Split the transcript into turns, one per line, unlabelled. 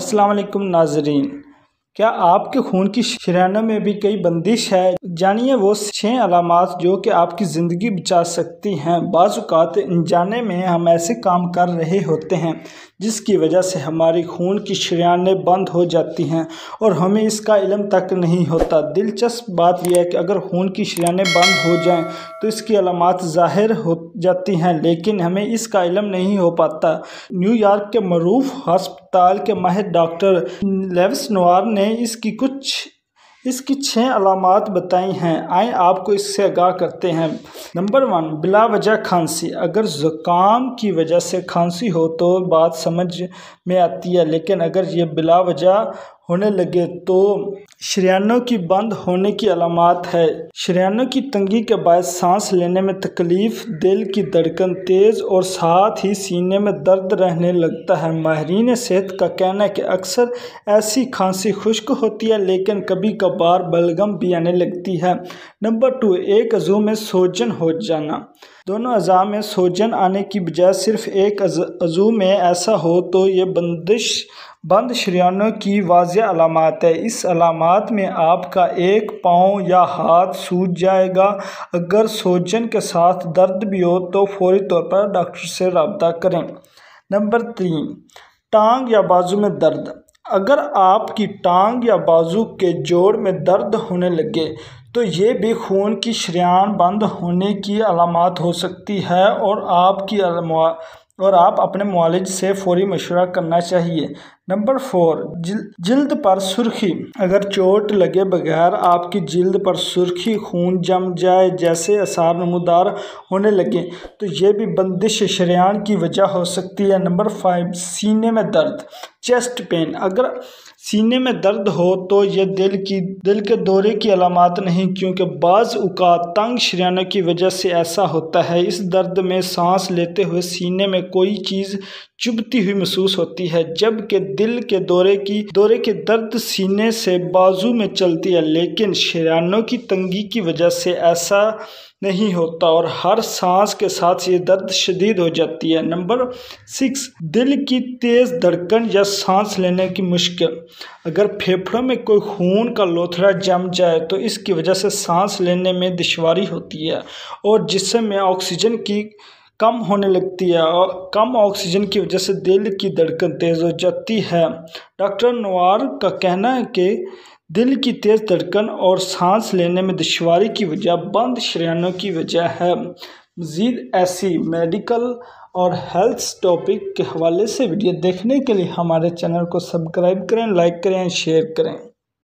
अस्सलाम वालेकुम नाजरीन, क्या आपके खून की शरीयानों में भी कई बंदिश है? जानिए वो 6 अलामात जो कि आपकी ज़िंदगी बचा सकती हैं। बाज़ औक़ात अनजाने में हम ऐसे काम कर रहे होते हैं जिसकी वजह से हमारी खून की शरीयानें बंद हो जाती हैं और हमें इसका इल्म तक नहीं होता। दिलचस्प बात यह है कि अगर खून की शरीयानें बंद हो जाएं तो इसकी अलामात ज़ाहिर हो जाती हैं, लेकिन हमें इसका इल्म नहीं हो पाता। न्यूयॉर्क के मरूफ हस्पताल के माहिर डॉक्टर लेविस नवार ने इसकी 6 अलामात बताई हैं। आए आपको इससे आगाह करते हैं। नंबर 1, बिला वजह खांसी। अगर ज़ुकाम की वजह से खांसी हो तो बात समझ में आती है, लेकिन अगर ये बिला वजह होने लगे तो शरीयानों की बंद होने की अलामात है। शरीयानों की तंगी के बायस सांस लेने में तकलीफ, दिल की धड़कन तेज़ और साथ ही सीने में दर्द रहने लगता है। माहिरीन सेहत का कहना है कि अक्सर ऐसी खांसी खुश्क होती है, लेकिन कभी कभार बलगम भी आने लगती है। नंबर 2, एक अज़ू में सोजन हो जाना। दोनों अज़ा में सोजन आने की बजाय सिर्फ एक अज़ू में ऐसा हो तो ये बंद शरीयानों की वाज़ेह अलामात है। इस अलामात में आपका एक पाँव या हाथ सूज जाएगा। अगर सोजन के साथ दर्द भी हो तो फौरी तौर पर डॉक्टर से रब्ता करें। नंबर 3, टांग या बाजू में दर्द। अगर आपकी टांग या बाजू के जोड़ में दर्द होने लगे तो ये भी खून की शरीयान बंद होने की अलामात हो सकती है और आप अपने मुआलिज से फौरी मशवरा करना चाहिए। नंबर 4, जिल्द पर सुर्खी। अगर चोट लगे बगैर आपकी जिल्द पर सुर्खी, खून जम जाए जैसे आसार नमूदार होने लगे तो ये भी बंदिश शरीयान की वजह हो सकती है। नंबर 5, सीने में दर्द, चेस्ट पेन। अगर सीने में दर्द हो तो ये दिल के दौरे की अलामात नहीं, क्योंकि बाज़ औक़ात तंग शरीयानों की वजह से ऐसा होता है। इस दर्द में सांस लेते हुए सीने में कोई चीज़ चुभती हुई महसूस होती है, जबकि दिल के दौरे की दर्द सीने से बाजू में चलती है, लेकिन शरीयानों की तंगी की वजह से ऐसा नहीं होता और हर सांस के साथ ये दर्द शदीद हो जाती है। नंबर 6, दिल की तेज़ धड़कन या सांस लेने की मुश्किल। अगर फेफड़ों में कोई खून का लोथड़ा जम जाए तो इसकी वजह से सांस लेने में दुश्वारी होती है और जिस्म में ऑक्सीजन की कम होने लगती है और कम ऑक्सीजन की वजह से दिल की धड़कन तेज़ हो जाती है। डॉक्टर नवार का कहना है कि दिल की तेज़ धड़कन और सांस लेने में दुश्वारी की वजह बंद शरीयानों की वजह है। मज़ीद ऐसी मेडिकल और हेल्थ टॉपिक के हवाले से वीडियो देखने के लिए हमारे चैनल को सब्सक्राइब करें, लाइक करें, शेयर करें।